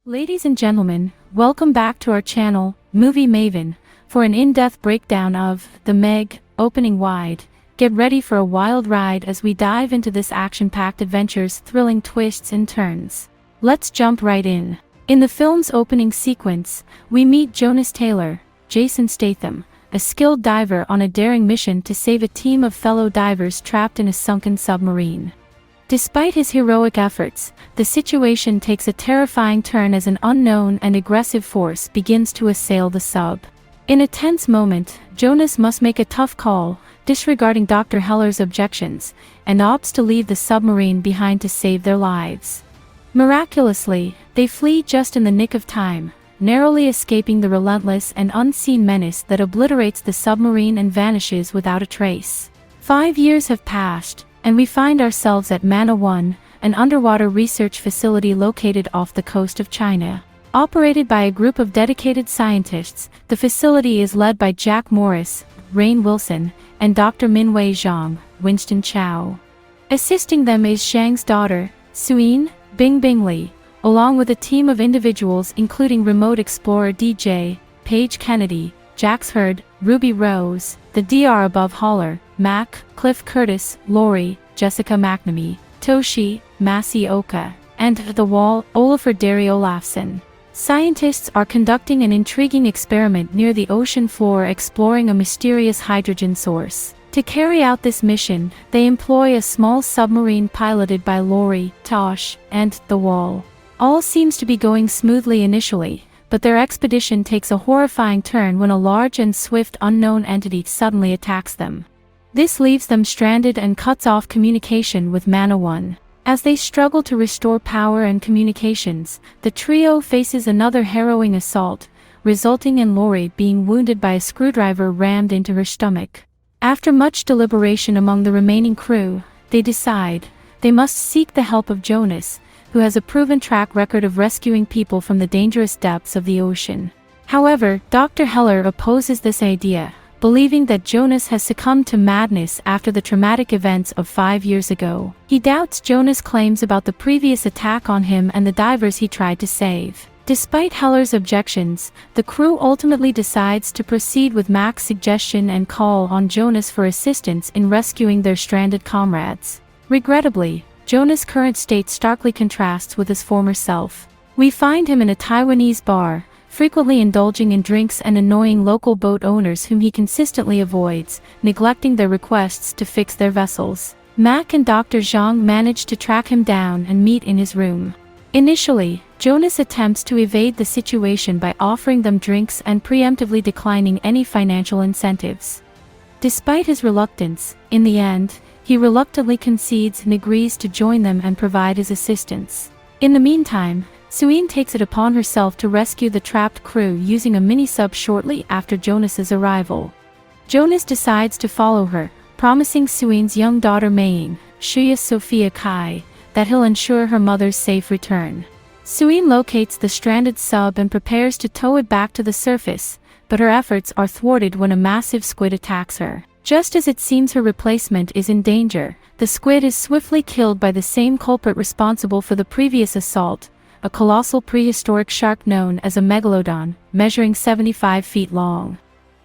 Ladies and gentlemen, welcome back to our channel, Movie Maven, for an in-depth breakdown of The Meg, opening wide. Get ready for a wild ride as we dive into this action-packed adventure's thrilling twists and turns. Let's jump right in. In the film's opening sequence, we meet Jonas Taylor, Jason Statham, a skilled diver on a daring mission to save a team of fellow divers trapped in a sunken submarine. Despite his heroic efforts, the situation takes a terrifying turn as an unknown and aggressive force begins to assail the sub. In a tense moment, Jonas must make a tough call, disregarding Dr. Heller's objections, and opts to leave the submarine behind to save their lives. Miraculously, they flee just in the nick of time, narrowly escaping the relentless and unseen menace that obliterates the submarine and vanishes without a trace. 5 years have passed, and we find ourselves at Mana 1, an underwater research facility located off the coast of China. Operated by a group of dedicated scientists, the facility is led by Jack Morris, Rainn Wilson, and Dr. Minwei Zhang, Winston Chow. Assisting them is Shang's daughter, Suyin, Bing Li, along with a team of individuals including remote explorer DJ, Paige Kennedy, Jax Hurd, Ruby Rose, the DR above Haller, Mac, Cliff Curtis, Lori, Jessica McNamee, Toshi, Masi Oka, and The Wall, Olafur Darry Olafsson. Scientists are conducting an intriguing experiment near the ocean floor exploring a mysterious hydrogen source. To carry out this mission, they employ a small submarine piloted by Lori, Tosh, and The Wall. All seems to be going smoothly initially, but their expedition takes a horrifying turn when a large and swift unknown entity suddenly attacks them. This leaves them stranded and cuts off communication with Mana 1. As they struggle to restore power and communications, the trio faces another harrowing assault, resulting in Lori being wounded by a screwdriver rammed into her stomach. After much deliberation among the remaining crew, they decide they must seek the help of Jonas, who has a proven track record of rescuing people from the dangerous depths of the ocean. However, Dr. Heller opposes this idea, believing that Jonas has succumbed to madness after the traumatic events of 5 years ago. He doubts Jonas' claims about the previous attack on him and the divers he tried to save. Despite Heller's objections, the crew ultimately decides to proceed with Mac's suggestion and call on Jonas for assistance in rescuing their stranded comrades. Regrettably, Jonas' current state starkly contrasts with his former self. We find him in a Taiwanese bar, frequently indulging in drinks and annoying local boat owners whom he consistently avoids, neglecting their requests to fix their vessels. Mac and Dr. Zhang manage to track him down and meet in his room. Initially, Jonas attempts to evade the situation by offering them drinks and preemptively declining any financial incentives. Despite his reluctance, in the end, he reluctantly concedes and agrees to join them and provide his assistance. In the meantime, Suyin takes it upon herself to rescue the trapped crew using a mini-sub shortly after Jonas's arrival. Jonas decides to follow her, promising Suyin's young daughter Maying, Shuya Sophia Kai, that he'll ensure her mother's safe return. Suyin locates the stranded sub and prepares to tow it back to the surface, but her efforts are thwarted when a massive squid attacks her. Just as it seems her replacement is in danger, the squid is swiftly killed by the same culprit responsible for the previous assault, a colossal prehistoric shark known as a megalodon, measuring 75 feet long.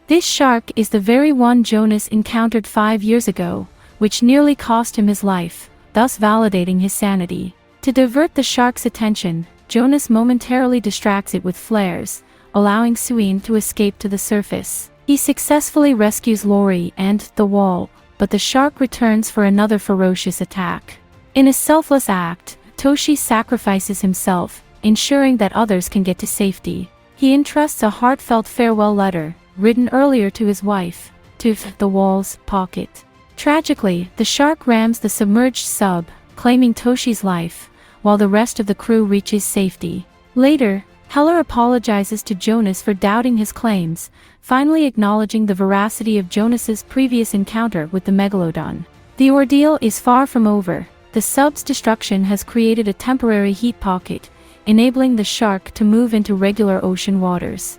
This shark is the very one Jonas encountered 5 years ago, which nearly cost him his life, thus validating his sanity. To divert the shark's attention, Jonas momentarily distracts it with flares, allowing Suyin to escape to the surface. He successfully rescues Lori and The Wall, but the shark returns for another ferocious attack. In a selfless act, Toshi sacrifices himself, ensuring that others can get to safety. He entrusts a heartfelt farewell letter, written earlier to his wife, to The Wall's pocket. Tragically, the shark rams the submerged sub, claiming Toshi's life, while the rest of the crew reaches safety. Later, Heller apologizes to Jonas for doubting his claims, finally acknowledging the veracity of Jonas's previous encounter with the megalodon. The ordeal is far from over. The sub's destruction has created a temporary heat pocket, enabling the shark to move into regular ocean waters.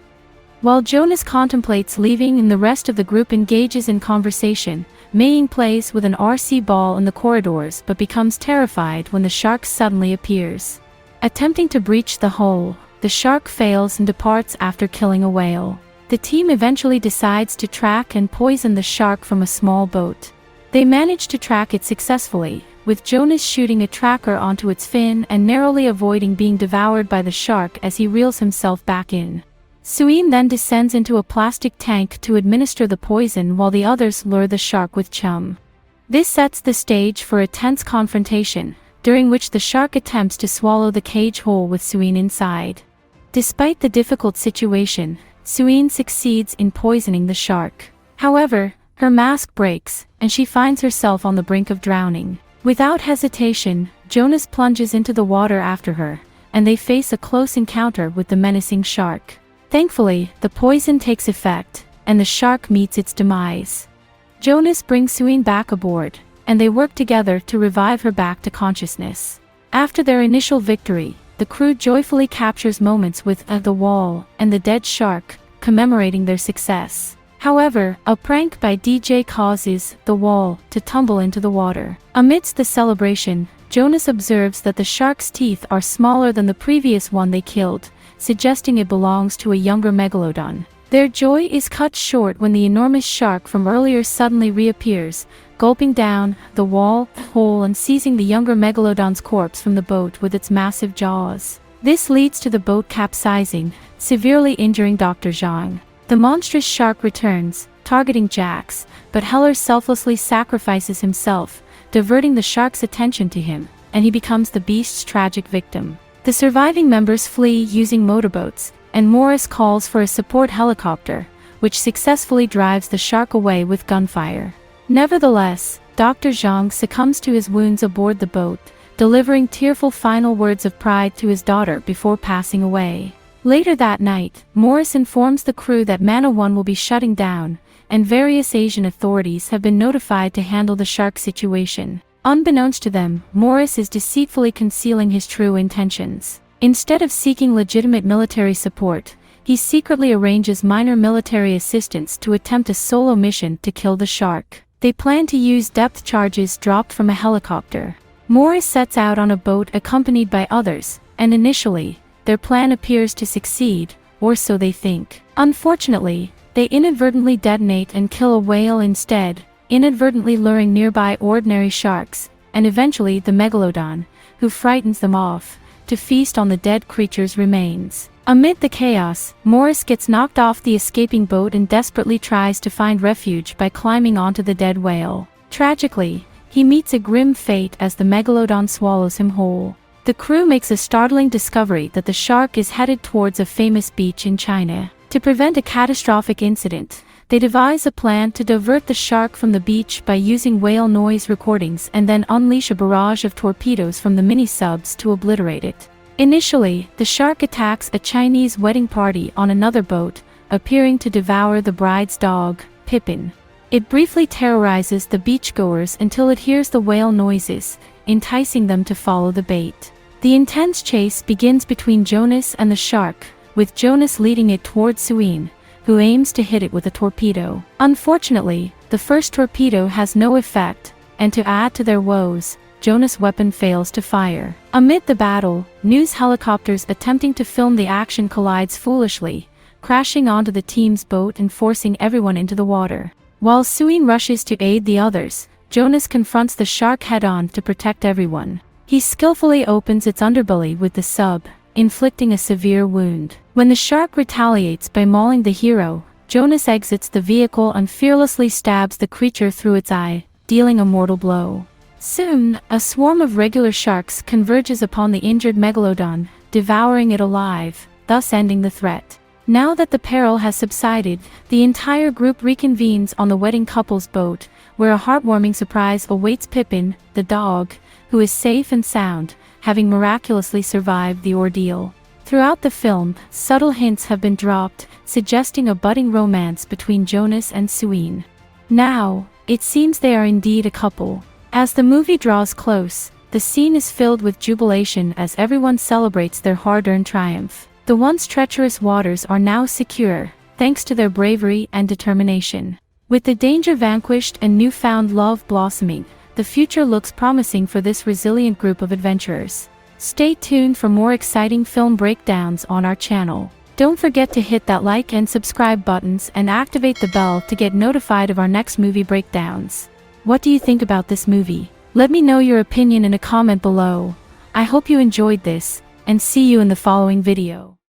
While Jonas contemplates leaving and the rest of the group engages in conversation, Maying plays with an RC ball in the corridors but becomes terrified when the shark suddenly appears. Attempting to breach the hole, the shark fails and departs after killing a whale. The team eventually decides to track and poison the shark from a small boat. They manage to track it successfully, with Jonas shooting a tracker onto its fin and narrowly avoiding being devoured by the shark as he reels himself back in. Suin then descends into a plastic tank to administer the poison while the others lure the shark with chum. This sets the stage for a tense confrontation, during which the shark attempts to swallow the cage whole with Suin inside. Despite the difficult situation, Suin succeeds in poisoning the shark. However, her mask breaks, and she finds herself on the brink of drowning. Without hesitation, Jonas plunges into the water after her, and they face a close encounter with the menacing shark. Thankfully, the poison takes effect, and the shark meets its demise. Jonas brings Suin back aboard, and they work together to revive her back to consciousness. After their initial victory, the crew joyfully captures moments with the wall and the dead shark, commemorating their success. However, a prank by DJ causes the wall to tumble into the water. Amidst the celebration, Jonas observes that the shark's teeth are smaller than the previous one they killed, suggesting it belongs to a younger megalodon. Their joy is cut short when the enormous shark from earlier suddenly reappears, gulping down the wall whole and seizing the younger megalodon's corpse from the boat with its massive jaws. This leads to the boat capsizing, severely injuring Dr. Zhang. The monstrous shark returns, targeting Jax, but Heller selflessly sacrifices himself, diverting the shark's attention to him, and he becomes the beast's tragic victim. The surviving members flee using motorboats, and Morris calls for a support helicopter, which successfully drives the shark away with gunfire. Nevertheless, Dr. Zhang succumbs to his wounds aboard the boat, delivering tearful final words of pride to his daughter before passing away. Later that night, Morris informs the crew that Mana 1 will be shutting down, and various Asian authorities have been notified to handle the shark situation. Unbeknownst to them, Morris is deceitfully concealing his true intentions. Instead of seeking legitimate military support, he secretly arranges minor military assistance to attempt a solo mission to kill the shark. They plan to use depth charges dropped from a helicopter. Morris sets out on a boat accompanied by others, and initially, their plan appears to succeed, or so they think. Unfortunately, they inadvertently detonate and kill a whale instead, inadvertently luring nearby ordinary sharks, and eventually the megalodon, who frightens them off, to feast on the dead creature's remains. Amid the chaos, Morris gets knocked off the escaping boat and desperately tries to find refuge by climbing onto the dead whale. Tragically, he meets a grim fate as the megalodon swallows him whole. The crew makes a startling discovery that the shark is headed towards a famous beach in China. To prevent a catastrophic incident, they devise a plan to divert the shark from the beach by using whale noise recordings and then unleash a barrage of torpedoes from the mini-subs to obliterate it. Initially, the shark attacks a Chinese wedding party on another boat, appearing to devour the bride's dog, Pippin. It briefly terrorizes the beachgoers until it hears the whale noises, enticing them to follow the bait. The intense chase begins between Jonas and the shark, with Jonas leading it towards Suin, who aims to hit it with a torpedo. Unfortunately, the first torpedo has no effect, and to add to their woes, Jonas' weapon fails to fire. Amid the battle, news helicopters attempting to film the action collides foolishly, crashing onto the team's boat and forcing everyone into the water. While Suin rushes to aid the others, Jonas confronts the shark head-on to protect everyone. He skillfully opens its underbelly with the sub, inflicting a severe wound. When the shark retaliates by mauling the hero, Jonas exits the vehicle and fearlessly stabs the creature through its eye, dealing a mortal blow. Soon, a swarm of regular sharks converges upon the injured megalodon, devouring it alive, thus ending the threat. Now that the peril has subsided, the entire group reconvenes on the wedding couple's boat, where a heartwarming surprise awaits Pippin, the dog, who is safe and sound, having miraculously survived the ordeal. Throughout the film, subtle hints have been dropped, suggesting a budding romance between Jonas and Suin. Now, it seems they are indeed a couple. As the movie draws close, the scene is filled with jubilation as everyone celebrates their hard-earned triumph. The once treacherous waters are now secure, thanks to their bravery and determination. With the danger vanquished and newfound love blossoming, the future looks promising for this resilient group of adventurers. Stay tuned for more exciting film breakdowns on our channel. Don't forget to hit that like and subscribe buttons and activate the bell to get notified of our next movie breakdowns. What do you think about this movie? Let me know your opinion in a comment below. I hope you enjoyed this, and see you in the following video.